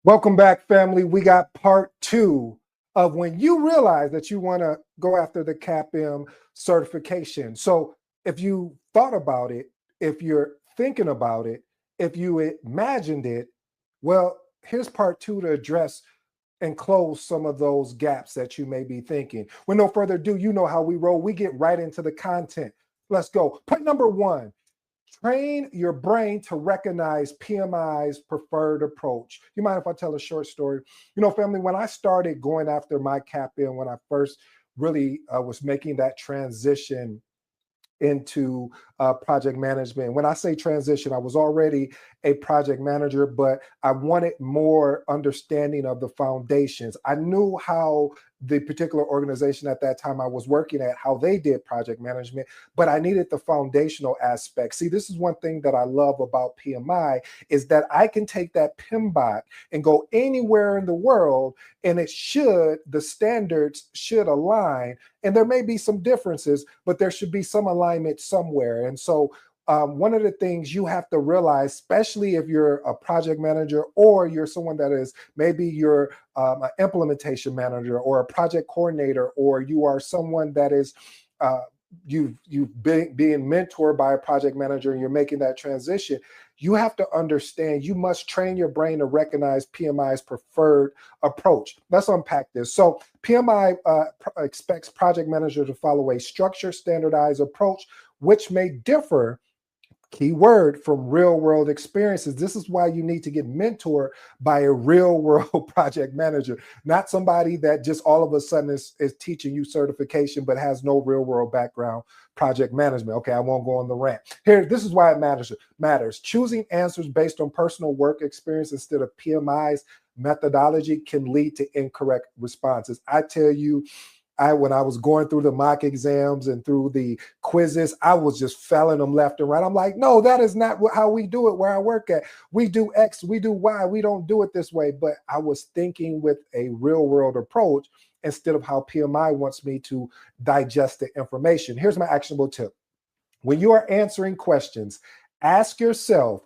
Welcome back, family. We got part two of when you realize that you want to go after the CAPM certification. So, if you thought about it, if you're thinking about it, if you imagined it, well, here's part two to address and close some of those gaps that you may be thinking. With no further ado, you know how we roll. We get right into the content. Let's go. Point number one. Train your brain to recognize PMI's preferred approach. You mind if I tell a short story? Family, when I started going after my CAPM, when I first really was making that transition into project management. When I say transition, I was already a project manager, but I wanted more understanding of the foundations. I knew how the particular organization at that time I was working at, how they did project management, but I needed the foundational aspect. See, this is one thing that I love about PMI is that I can take that PMBOK and go anywhere in the world, and the standards should align. And there may be some differences, but there should be some alignment somewhere. And so one of the things you have to realize, especially if you're a project manager or you're someone that is maybe you're an implementation manager or a project coordinator, or you are someone that is you've been being mentored by a project manager and you're making that transition, you have to understand you must train your brain to recognize PMI's preferred approach. Let's unpack this. So PMI expects project managers to follow a structured, standardized approach, which may differ, key word, from real world experiences. This is why you need to get mentored by a real world project manager, not somebody that just all of a sudden is teaching you certification but has no real world background project management. Okay, I won't go on the rant here. This is why it matters. Choosing answers based on personal work experience instead of PMI's methodology can lead to incorrect responses. I tell you, when I was going through the mock exams and through the quizzes, I was just failing them left and right. I'm like, no, that is not how we do it where I work at. We do X, we do Y, we don't do it this way. But I was thinking with a real world approach instead of how PMI wants me to digest the information. Here's my actionable tip. When you are answering questions, ask yourself,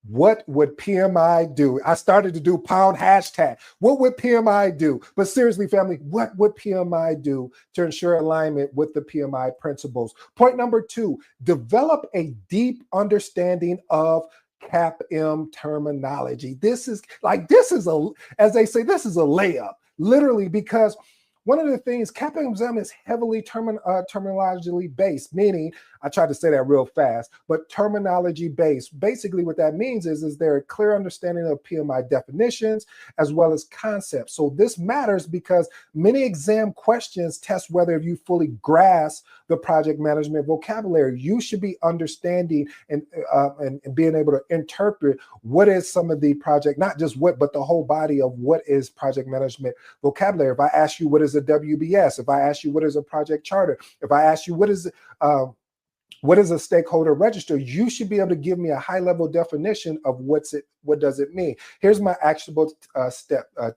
what would PMI do? I started to do pound hashtag. What would PMI do? But seriously, family, what would PMI do to ensure alignment with the PMI principles? Point number two, develop a deep understanding of CAPM terminology. This is as they say, this is a layup, literally, because one of the things, CAPM is heavily terminologically based, meaning, I tried to say that real fast, but terminology based. Basically, what that means is there a clear understanding of PMI definitions as well as concepts. So this matters because many exam questions test whether you fully grasp the project management vocabulary. You should be understanding and being able to interpret what is some of the project, not just what, but the whole body of what is project management vocabulary. If I ask you what is a WBS, if I ask you what is a project charter, if I ask you what is a stakeholder register, you should be able to give me a high level definition of what does it mean. Here's my actionable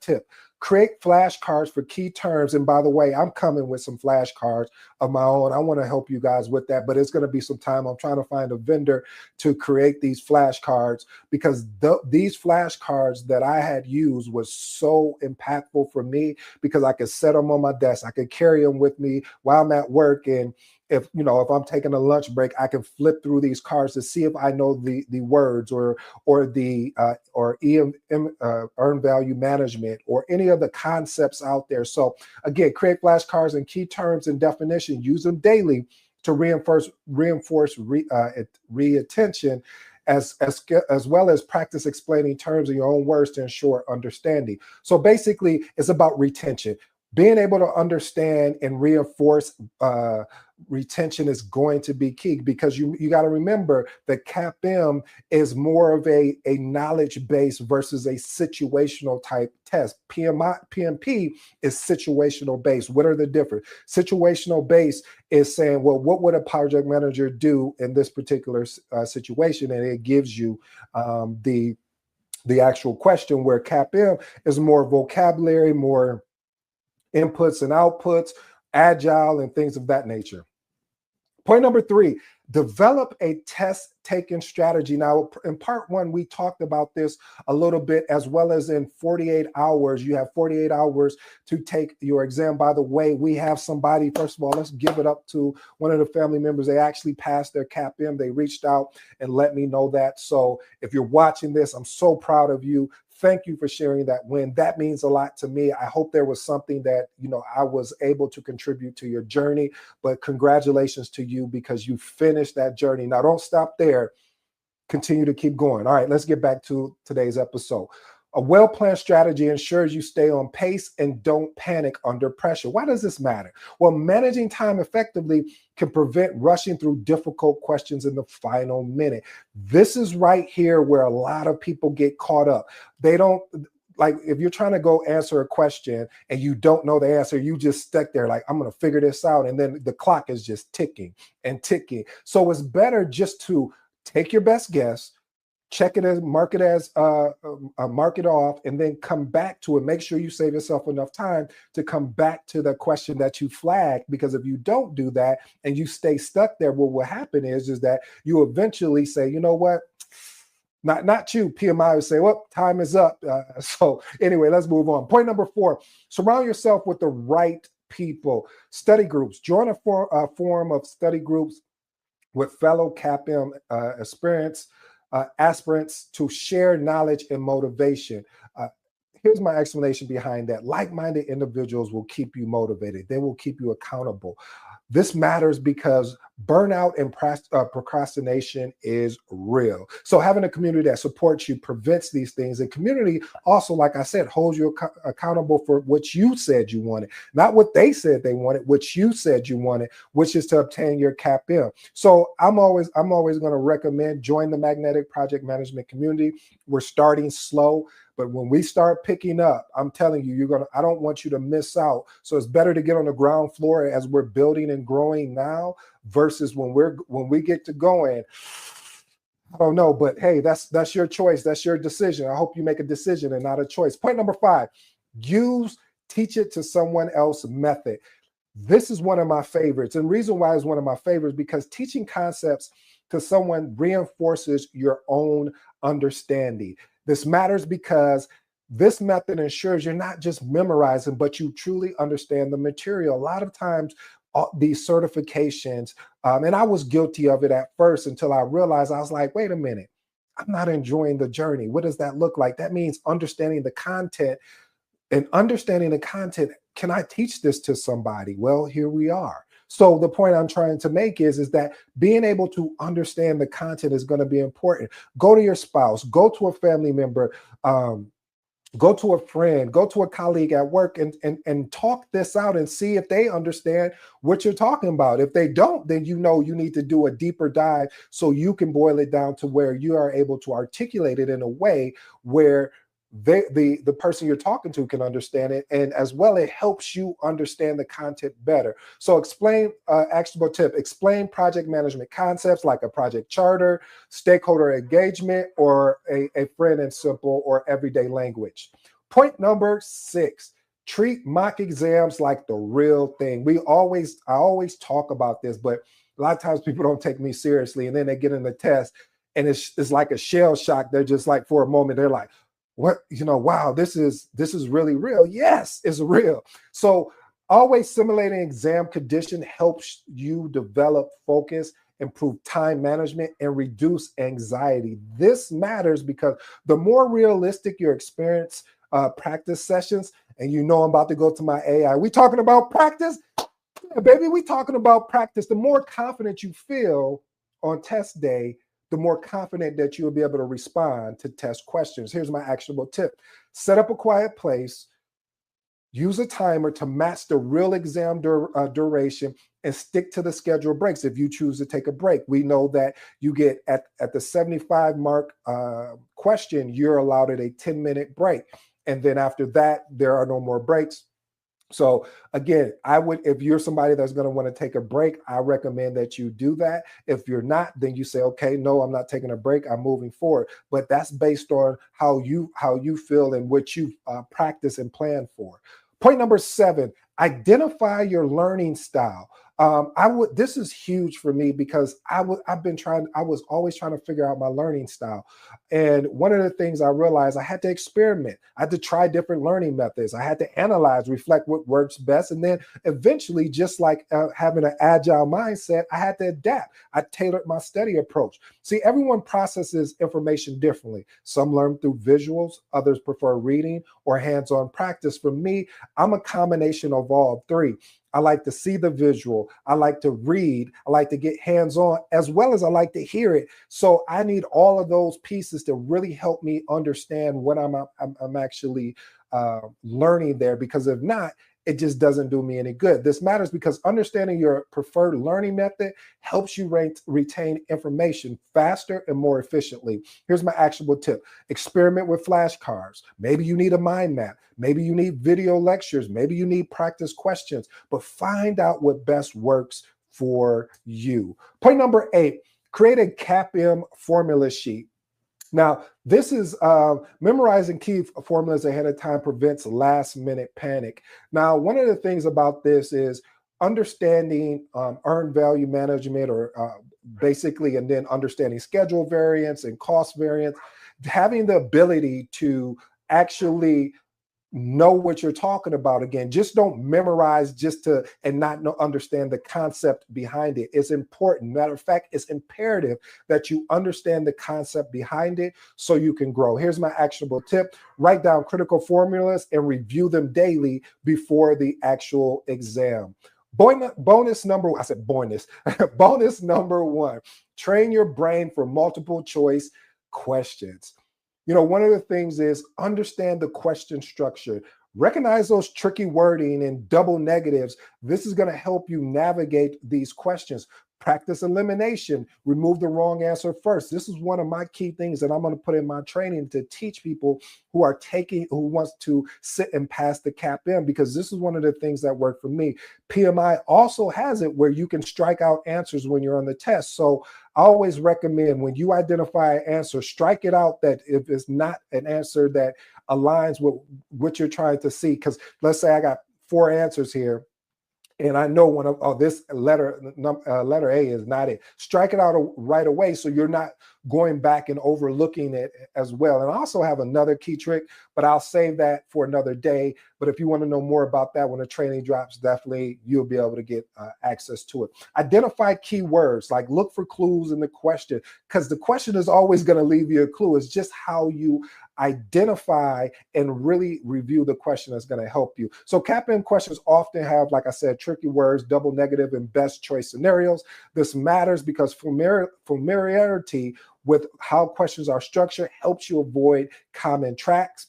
tip. Create flashcards for key terms. And by the way, I'm coming with some flashcards of my own. I want to help you guys with that, but it's going to be some time. I'm trying to find a vendor to create these flashcards because these flashcards that I had used was so impactful for me because I could set them on my desk. I could carry them with me while I'm at work. And if I'm taking a lunch break, I can flip through these cards to see if I know the words or earned value management or any of the concepts out there. So again, create flashcards and key terms and definition. Use them daily to reinforce reattention, as well as practice explaining terms in your own words to ensure understanding. So basically, it's about retention. Being able to understand and reinforce retention is going to be key because you got to remember that CAPM is more of a knowledge base versus a situational type test. PMP is situational based. What are the difference? Situational based is saying, well, what would a project manager do in this particular situation? And it gives you the actual question, where CAPM is more vocabulary, more inputs and outputs, agile, and things of that nature. Point number three, Develop a test taking strategy. Now, in part one, we talked about this a little bit, as well as in 48 hours. You have 48 hours to take your exam. By the way, we have somebody, first of all, let's give it up to one of the family members. They actually passed their CAPM. They reached out and let me know that. So if you're watching this, I'm so proud of you. Thank you for sharing that win. That means a lot to me. I hope there was something that, I was able to contribute to your journey, but congratulations to you because you finished that journey. Now, don't stop there. Continue to keep going. All right, let's get back to today's episode. A well-planned strategy ensures you stay on pace and don't panic under pressure. Why does this matter? Well, managing time effectively can prevent rushing through difficult questions in the final minute. This is right here where a lot of people get caught up. They don't, like, if you're trying to go answer a question and you don't know the answer, you just stuck there like, I'm going to figure this out. And then the clock is just ticking and ticking. So it's better just to take your best guess, check it as, mark it off, and then come back to it. Make sure you save yourself enough time to come back to the question that you flagged, because if you don't do that and you stay stuck there, what will happen is that you eventually say, you know what? Not you, PMI would say, well, time is up. So anyway, let's move on. Point number 4, surround yourself with the right people. Study groups. Join a forum of study groups with fellow CAPM aspirants to share knowledge and motivation. Here's my explanation behind that. Like-minded individuals will keep you motivated. They will keep you accountable. This matters because burnout and procrastination is real. So having a community that supports you prevents these things. And community also, like I said, holds you accountable for what you said you wanted, not what they said they wanted, what you said you wanted, which is to obtain your CAPM. So I'm always going to recommend join the Magnetic Project Management community. We're starting slow, but when we start picking up, I'm telling you, I don't want you to miss out. So it's better to get on the ground floor as we're building and growing now versus when we get to going. I don't know, but hey, that's your choice. That's your decision. I hope you make a decision and not a choice. Point number 5, use teach it to someone else method. This is one of my favorites. And the reason why it's one of my favorites, because teaching concepts to someone reinforces your own understanding. This matters because this method ensures you're not just memorizing, but you truly understand the material. A lot of times, these certifications, and I was guilty of it at first until I realized, I was like, wait a minute, I'm not enjoying the journey. What does that look like? That means understanding the content. And understanding the content, can I teach this to somebody? Well, here we are. So the point I'm trying to make is that being able to understand the content is going to be important. Go to your spouse, go to a family member, go to a friend, go to a colleague at work and talk this out and see if they understand what you're talking about. If they don't, then you need to do a deeper dive so you can boil it down to where you are able to articulate it in a way where the person you're talking to can understand it, and as well, it helps you understand the content better. So actionable tip, explain project management concepts like a project charter, stakeholder engagement, or a friend in simple or everyday language. Point number 6, treat mock exams like the real thing. I always talk about this, but a lot of times people don't take me seriously, and then they get in the test and it's like a shell shock. They're just like, for a moment, they're like, what, wow, this is really real. Yes, it's real. So always simulating exam condition helps you develop focus, improve time management, and reduce anxiety. This matters because the more realistic your experience practice sessions, and I'm about to go to my AI. We talking about practice? Yeah, baby, we talking about practice. The more confident you feel on test day, the more confident that you'll be able to respond to test questions. Here's my actionable tip. Set up a quiet place, use a timer to match the real exam duration, and stick to the scheduled breaks. If you choose to take a break, we know that you get at the 75 mark question, you're allowed a 10-minute break. And then after that, there are no more breaks. So again, if you're somebody that's going to want to take a break, I recommend that you do that. If you're not, then you say, okay, no, I'm not taking a break. I'm moving forward. But that's based on how you feel and what you practice and plan for. Point number 7, identify your learning style. This is huge for me because I was always trying to figure out my learning style. And one of the things I realized, I had to experiment. I had to try different learning methods. I had to analyze, reflect what works best. And then eventually, just like having an agile mindset, I had to adapt. I tailored my study approach. See, everyone processes information differently. Some learn through visuals, others prefer reading or hands-on practice. For me, I'm a combination of all three. I like to see the visual. I like to read. I like to get hands-on, as well as I like to hear it. So I need all of those pieces to really help me understand what I'm actually learning there. Because if not, it just doesn't do me any good. This matters because understanding your preferred learning method helps you retain information faster and more efficiently. Here's my actionable tip. Experiment with flashcards. Maybe you need a mind map. Maybe you need video lectures. Maybe you need practice questions, but find out what best works for you. Point number 8, create a CAPM formula sheet. Now, this is memorizing key formulas ahead of time prevents last minute panic. Now, one of the things about this is understanding earned value management, or basically, and then understanding schedule variance and cost variance, having the ability to actually know what you're talking about. Again, just don't memorize and not understand the concept behind it. It's important. Matter of fact, it's imperative that you understand the concept behind it so you can grow. Here's my actionable tip. Write down critical formulas and review them daily before the actual exam. Bonus number 1, train your brain for multiple choice questions. One of the things is understand the question structure. Recognize those tricky wording and double negatives. This is going to help you navigate these questions. Practice elimination. Remove the wrong answer first. This is one of my key things that I'm going to put in my training to teach people who wants to sit and pass the CAPM, because this is one of the things that worked for me. PMI also has it where you can strike out answers when you're on the test. So I always recommend, when you identify an answer, strike it out that if it's not an answer that aligns with what you're trying to see. Because let's say I got 4 answers here, and I know one of this letter A is not it. Strike it out right away so you're not going back and overlooking it as well. And I also have another key trick, but I'll save that for another day. But if you want to know more about that when the training drops, definitely you'll be able to get access to it. Identify keywords, like look for clues in the question, because the question is always going to leave you a clue. It's just how you identify and really review the question that's going to help you. So CAPM questions often have, like I said, tricky words, double negative, and best choice scenarios. This matters because familiarity with how questions are structured helps you avoid common traps.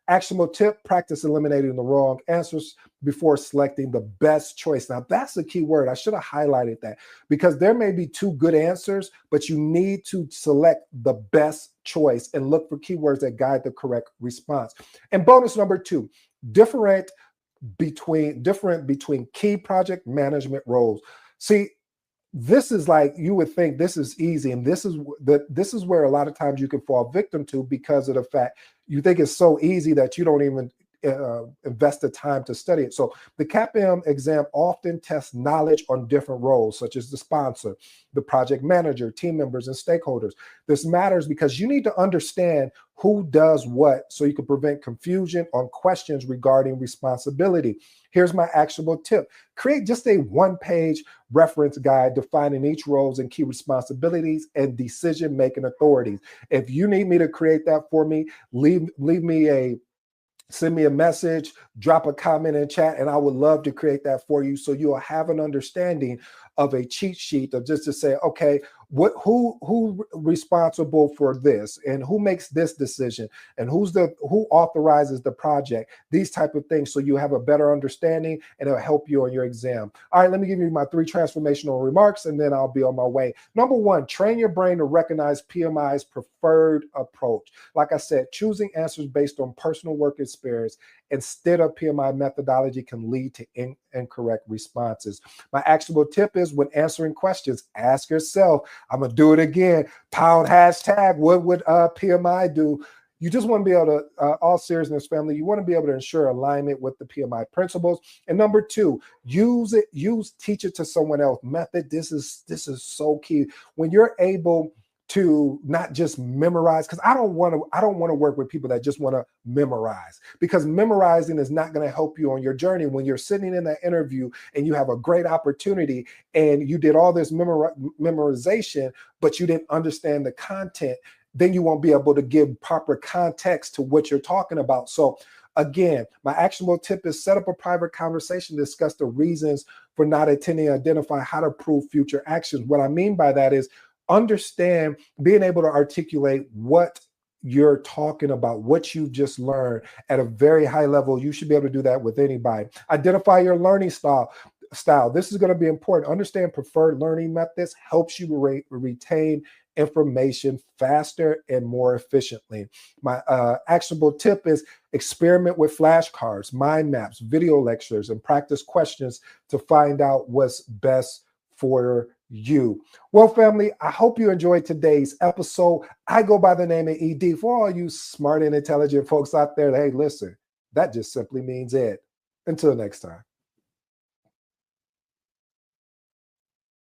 Actionable tip, practice eliminating the wrong answers before selecting the best choice. Now, that's the key word. I should have highlighted that, because there may be 2 good answers, but you need to select the best choice and look for keywords that guide the correct response. And bonus number 2, different between key project management roles. See, this is like, you would think this is easy, and this is where a lot of times you can fall victim to, because of the fact you think it's so easy that you don't even invest the time to study it. So the CAPM exam often tests knowledge on different roles, such as the sponsor, the project manager, team members, and stakeholders. This matters because you need to understand who does what so you can prevent confusion on questions regarding responsibility. Here's my actionable tip. Create just a 1-page reference guide defining each roles and key responsibilities and decision-making authorities. If you need me to create that for me, send me a message, drop a comment in chat, and I would love to create that for you so you'll have an understanding of a cheat sheet of just to say, okay, who responsible for this, and who makes this decision, and who authorizes the project, these type of things, so you have a better understanding and it'll help you on your exam. All right, let me give you my 3 transformational remarks and then I'll be on my way. Number 1, train your brain to recognize PMI's preferred approach. Like I said, choosing answers based on personal work experience instead of PMI methodology can lead to incorrect responses. My actionable tip is, when answering questions, ask yourself, I'm going to do it again, #, what would PMI do? you just want to be able to, all seriousness, family, you want to be able to ensure alignment with the PMI principles. And number two, teach it to someone else. Method, this is so key. When you're able to not just memorize, because I don't want to work with people that just want to memorize, because memorizing is not going to help you on your journey. When you're sitting in that interview and you have a great opportunity and you did all this memorization, but you didn't understand the content, then you won't be able to give proper context to what you're talking about. So again, my actionable tip is set up a private conversation, discuss the reasons for not attending, identify how to prove future actions. What I mean by that is understand, being able to articulate what you're talking about, what you've just learned at a very high level. You should be able to do that with anybody. Identify your learning style. This is going to be important. Understand preferred learning methods helps you retain information faster and more efficiently. My actionable tip is experiment with flashcards, mind maps, video lectures, and practice questions to find out what's best for you. Well, family, I hope you enjoyed today's episode. I go by the name of ED. For all you smart and intelligent folks out there, hey, listen, that just simply means Ed. Until next time.